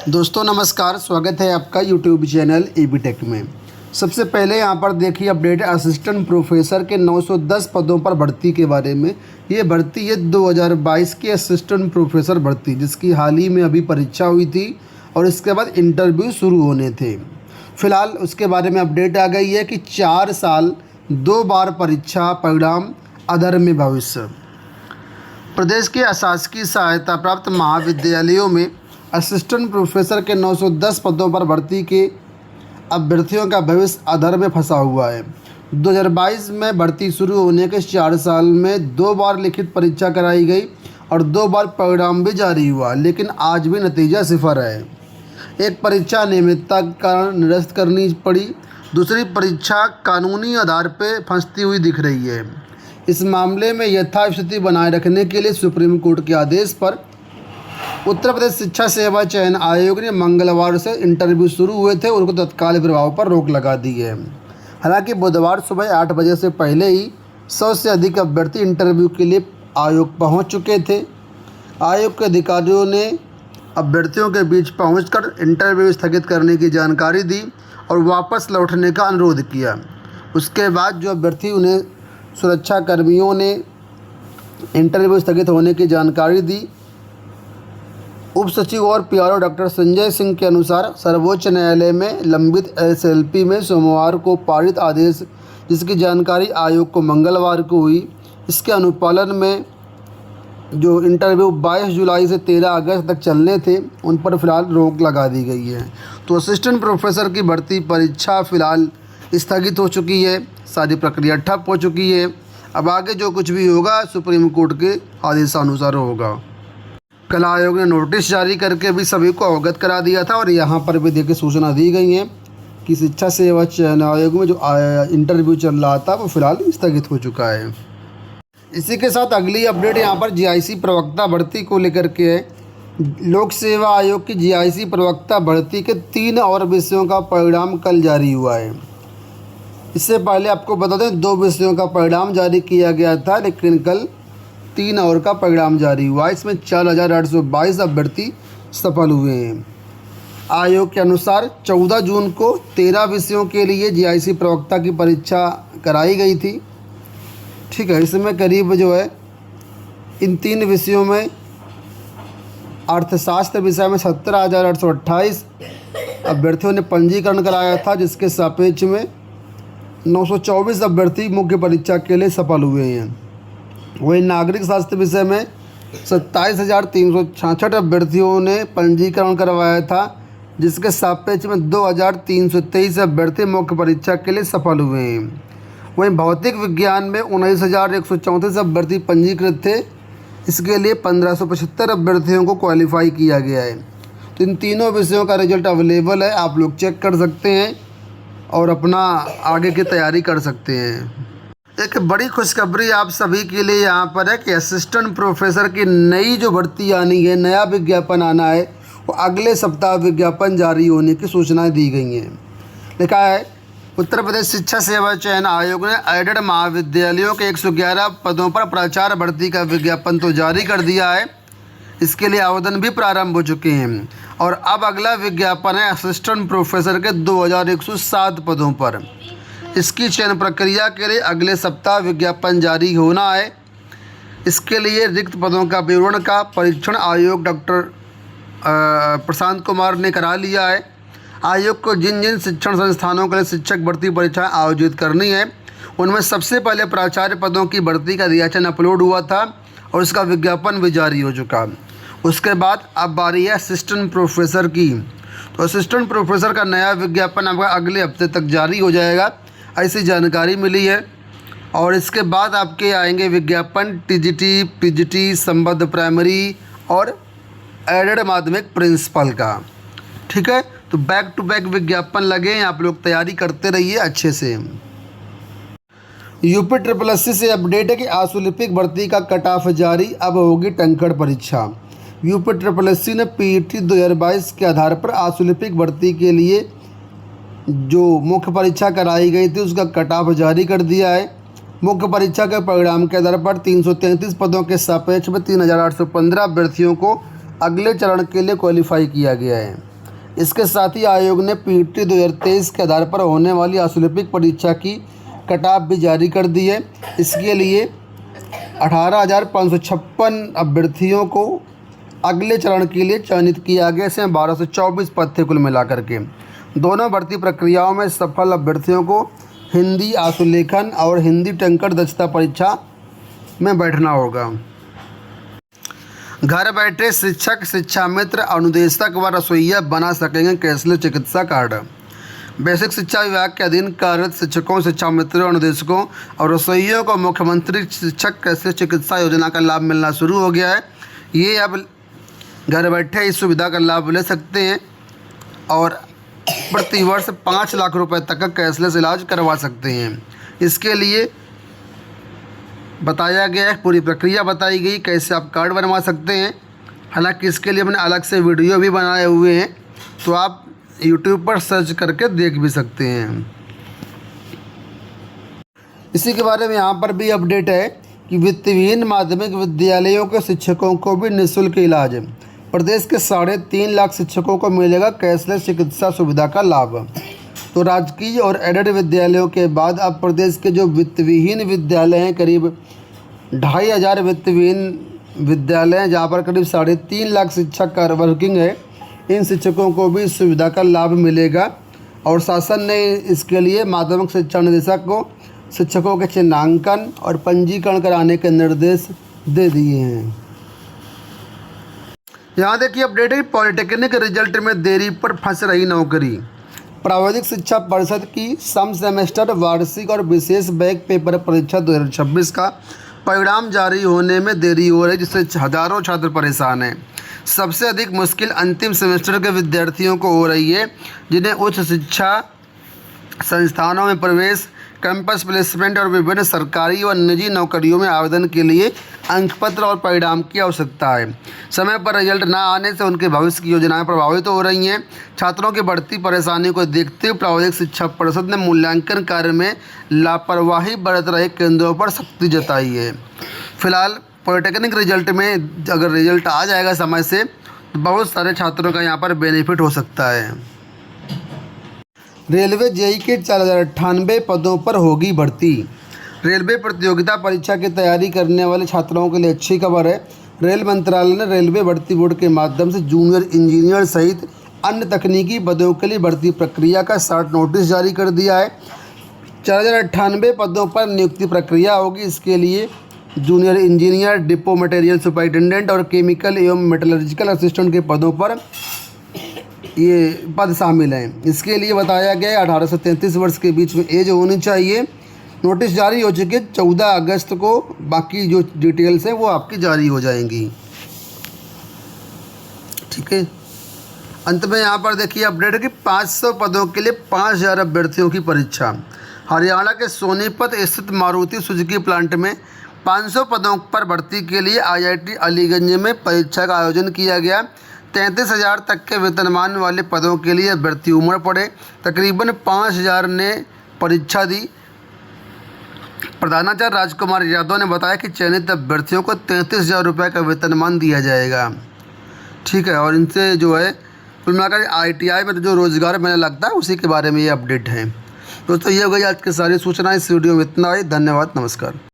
दोस्तों नमस्कार, स्वागत है आपका यूट्यूब चैनल एबी टेक में। सबसे पहले यहाँ पर देखिए अपडेट है असिस्टेंट प्रोफेसर के 910 पदों पर भर्ती के बारे में। ये भर्ती है 2022 की असिस्टेंट प्रोफेसर भर्ती, जिसकी हाल ही में अभी परीक्षा हुई थी और इसके बाद इंटरव्यू शुरू होने थे। फिलहाल उसके बारे में अपडेट आ गई है कि 4 साल 2 बार परीक्षा परिणाम अधर भविष्य। प्रदेश के अशासकीय सहायता प्राप्त महाविद्यालयों में असिस्टेंट प्रोफेसर के 910 पदों पर भर्ती के अभ्यर्थियों का भविष्य अधर में फंसा हुआ है। 2022 में भर्ती शुरू होने के 4 साल में 2 बार लिखित परीक्षा कराई गई और 2 बार परिणाम भी जारी हुआ, लेकिन आज भी नतीजा सिफर है। एक परीक्षा नियमितता के कारण निरस्त करनी पड़ी, दूसरी परीक्षा कानूनी आधार पर फंसती हुई दिख रही है। इस मामले में यथास्थिति बनाए रखने के लिए सुप्रीम कोर्ट के आदेश पर उत्तर प्रदेश शिक्षा सेवा चयन आयोग ने मंगलवार से इंटरव्यू शुरू हुए थे, उनको तत्काल प्रभाव पर रोक लगा दी है। हालांकि बुधवार सुबह 8 बजे से पहले ही 100 से अधिक अभ्यर्थी इंटरव्यू के लिए आयोग पहुंच चुके थे। आयोग के अधिकारियों ने अभ्यर्थियों के बीच पहुंचकर इंटरव्यू स्थगित करने की जानकारी दी और वापस लौटने का अनुरोध किया। उसके बाद जो अभ्यर्थी उन्हें सुरक्षा कर्मियों ने इंटरव्यू स्थगित होने की जानकारी दी। उप सचिव और पीआरओ डॉक्टर संजय सिंह के अनुसार सर्वोच्च न्यायालय में लंबित एसएलपी में सोमवार को पारित आदेश, जिसकी जानकारी आयोग को मंगलवार को हुई, इसके अनुपालन में जो इंटरव्यू 22 जुलाई से 13 अगस्त तक चलने थे, उन पर फिलहाल रोक लगा दी गई है। तो असिस्टेंट प्रोफेसर की भर्ती परीक्षा फिलहाल स्थगित हो चुकी है, सारी प्रक्रिया ठप हो चुकी है। अब आगे जो कुछ भी होगा सुप्रीम कोर्ट के आदेशानुसार होगा। कल आयोग ने नोटिस जारी करके भी सभी को अवगत करा दिया था और यहाँ पर भी देखिए सूचना दी गई है कि शिक्षा सेवा चयन आयोग में जो इंटरव्यू चल रहा था वो फिलहाल स्थगित हो चुका है। इसी के साथ अगली अपडेट यहाँ पर जीआईसी प्रवक्ता भर्ती को लेकर के है। लोक सेवा आयोग की जीआईसी प्रवक्ता भर्ती के 3 और विषयों का परिणाम कल जारी हुआ है। इससे पहले आपको बता दें 2 विषयों का परिणाम जारी किया गया था, लेकिन कल 3 और का परिणाम जारी हुआ। इसमें 4822 अभ्यर्थी सफल हुए हैं। आयोग के अनुसार 14 जून को 13 विषयों के लिए जीआईसी प्रवक्ता की परीक्षा कराई गई थी। ठीक है, इसमें करीब जो है इन 3 विषयों में अर्थशास्त्र विषय में 17,828 अभ्यर्थियों ने पंजीकरण कराया था, जिसके सापेक्ष में 924 अभ्यर्थी मुख्य परीक्षा के लिए सफल हुए हैं। वहीं नागरिक शास्त्र विषय में 27,366 अभ्यर्थियों ने पंजीकरण करवाया था, जिसके सापेक्ष में 2,323 अभ्यर्थी मुख्य परीक्षा के लिए सफल हुए हैं। वहीं भौतिक विज्ञान में 19,134 अभ्यर्थी पंजीकृत थे, इसके लिए 1,575 अभ्यर्थियों को क्वालिफाई किया गया है। तो इन तीनों विषयों का रिजल्ट अवेलेबल है, आप लोग चेक कर सकते हैं और अपना आगे की तैयारी कर सकते हैं। एक बड़ी खुशखबरी आप सभी के लिए यहाँ पर है कि असिस्टेंट प्रोफेसर की नई जो भर्ती आनी है, नया विज्ञापन आना है, वो अगले सप्ताह विज्ञापन जारी होने की सूचनाएं दी गई हैं। लिखा है उत्तर प्रदेश शिक्षा सेवा चयन आयोग ने एडेड महाविद्यालयों के 111 पदों पर प्राचार्य भर्ती का विज्ञापन तो जारी कर दिया है। इसके लिए आवेदन भी प्रारंभ हो चुके हैं और अब अगला विज्ञापन है असिस्टेंट प्रोफेसर के 2107 पदों पर। इसकी चयन प्रक्रिया के लिए अगले सप्ताह विज्ञापन जारी होना है। इसके लिए रिक्त पदों का विवरण का परीक्षण आयोग डॉक्टर प्रशांत कुमार ने करा लिया है। आयोग को जिन जिन शिक्षण संस्थानों के लिए शिक्षक भर्ती परीक्षाएं आयोजित करनी है, उनमें सबसे पहले प्राचार्य पदों की भर्ती का रिएक्शन अपलोड हुआ था और उसका विज्ञापन भी जारी हो चुका। उसके बाद अब बारी है असिस्टेंट प्रोफेसर की। तो असिस्टेंट प्रोफेसर का नया विज्ञापन आपका अगले हफ्ते तक जारी हो जाएगा, ऐसी जानकारी मिली है। और इसके बाद आपके आएंगे विज्ञापन टीजीटी, पीजीटी, संबद्ध प्राइमरी और एडेड माध्यमिक प्रिंसिपल का। ठीक है, तो बैक टू बैक विज्ञापन लगे हैं, आप लोग तैयारी करते रहिए अच्छे से। यूपी SSSC से अपडेट है कि आशुलिपिक भर्ती का कट ऑफ जारी, अब होगी टंकड़ परीक्षा। यूपी SSSC ने पीईटी 2022 के आधार पर आशुलिपिक भर्ती के लिए जो मुख्य परीक्षा कराई गई थी उसका कट ऑफ जारी कर दिया है। मुख्य परीक्षा के परिणाम के आधार पर 333 पदों के सापेक्ष में 3,815 अभ्यर्थियों को अगले चरण के लिए क्वालिफाई किया गया है। इसके साथ ही आयोग ने पीटी 2023 के आधार पर होने वाली अशुल्क परीक्षा की कट ऑफ भी जारी कर दी है। इसके लिए 18,556 अभ्यर्थियों को अगले चरण के लिए चयनित किया गया। इसमें 1224 पद थे कुल मिलाकर के। दोनों भर्ती प्रक्रियाओं में सफल अभ्यर्थियों को हिंदी आशुलेखन और हिंदी टंकण दक्षता परीक्षा में बैठना होगा। घर बैठे शिक्षक, शिक्षा मित्र, अनुदेशक व रसोइया बना सकेंगे कैशलेस चिकित्सा कार्ड। बेसिक शिक्षा विभाग के अधीन कार्यरत शिक्षकों, शिक्षा मित्रों, अनुदेशकों और रसोइयों को मुख्यमंत्री शिक्षक कैशलेस चिकित्सा योजना का लाभ मिलना शुरू हो गया है। ये अब घर बैठे इस सुविधा का लाभ ले सकते हैं और प्रति वर्ष 5 लाख रुपए तक का कैशलेस इलाज करवा सकते हैं। इसके लिए बताया गया है, पूरी प्रक्रिया बताई गई कैसे आप कार्ड बनवा सकते हैं। हालांकि इसके लिए हमने अलग से वीडियो भी बनाए हुए हैं, तो आप YouTube पर सर्च करके देख भी सकते हैं। इसी के बारे में यहाँ पर भी अपडेट है कि वित्तविहीन माध्यमिक विद्यालयों के शिक्षकों को भी निःशुल्क इलाज। प्रदेश के 3.5 लाख शिक्षकों को मिलेगा कैशलेस चिकित्सा सुविधा का लाभ। तो राजकीय और एडेड विद्यालयों के बाद अब प्रदेश के जो वित्तविहीन विद्यालय हैं, करीब 2,500 वित्तविहीन विद्यालय हैं जहाँ पर करीब 3.5 लाख शिक्षक वर्किंग है, इन शिक्षकों को भी इस सुविधा का लाभ मिलेगा। और शासन ने इसके लिए माध्यमिक शिक्षा निदेशक को शिक्षकों के चिन्हांकन और पंजीकरण कराने के निर्देश दे दिए हैं। यहाँ देखिए अपडेट है, पॉलिटेक्निक रिजल्ट में देरी पर फंस रही नौकरी। प्राविधिक शिक्षा परिषद की सम सेमेस्टर, वार्षिक और विशेष बैक पेपर परीक्षा 2026 का परिणाम जारी होने में देरी हो रही, जिससे हज़ारों छात्र परेशान हैं। सबसे अधिक मुश्किल अंतिम सेमेस्टर के विद्यार्थियों को हो रही है, जिन्हें उच्च शिक्षा संस्थानों में प्रवेश, कैंपस प्लेसमेंट और विभिन्न सरकारी व निजी नौकरियों में आवेदन के लिए अंकपत्र और परिणाम की आवश्यकता है। समय पर रिजल्ट न आने से उनके भविष्य की योजनाएं प्रभावित हो रही हैं। छात्रों की बढ़ती परेशानी को देखते हुए प्राविधिक शिक्षा परिषद ने मूल्यांकन कार्य में लापरवाही बरत रहे केंद्रों पर सख्ती जताई है। फिलहाल पॉलिटेक्निक रिजल्ट में अगर रिजल्ट आ जाएगा समय से, तो बहुत सारे छात्रों का यहाँ पर बेनिफिट हो सकता है। रेलवे जेईई के 4,098 पदों पर होगी भर्ती। रेलवे प्रतियोगिता परीक्षा की तैयारी करने वाले छात्रों के लिए अच्छी खबर है। रेल मंत्रालय ने रेलवे भर्ती बोर्ड के माध्यम से जूनियर इंजीनियर सहित अन्य तकनीकी पदों के लिए भर्ती प्रक्रिया का शॉर्ट नोटिस जारी कर दिया है। 4,098 पदों पर नियुक्ति प्रक्रिया होगी। इसके लिए junior engineer, depot material superintendent और केमिकल एवं मेटलर्जिकल असिस्टेंट के पदों पर ये पद शामिल हैं। इसके लिए बताया गया 18 से 33 वर्ष के बीच में एज होनी चाहिए। नोटिस जारी हो चुके 14 अगस्त को, बाकी जो डिटेल्स हैं वो आपकी जारी हो जाएंगी। ठीक है। अंत में यहाँ पर देखिए अपडेट है कि 500 पदों के लिए 5,000 अभ्यर्थियों की परीक्षा। हरियाणा के सोनीपत स्थित मारुति सुजुकी प्लांट में 500 पदों पर भर्ती के लिए IIT अलीगंज में परीक्षा का आयोजन किया गया। 33,000 तक के वेतनमान वाले पदों के लिए अभ्यर्थी उमड़ पड़े। तकरीबन 5,000 ने परीक्षा दी। प्रधानाचार्य राजकुमार यादव ने बताया कि चयनित अभ्यर्थियों को 33,000 रुपये का वेतनमान दिया जाएगा। ठीक है। और इनसे जो है कुल मिलाकर ITI में जो रोज़गार मेला लगता है उसी के बारे में ये अपडेट है। दोस्तों ये हो गई आज की सारी सूचनाएं। इस वीडियो में इतना ही। धन्यवाद, नमस्कार।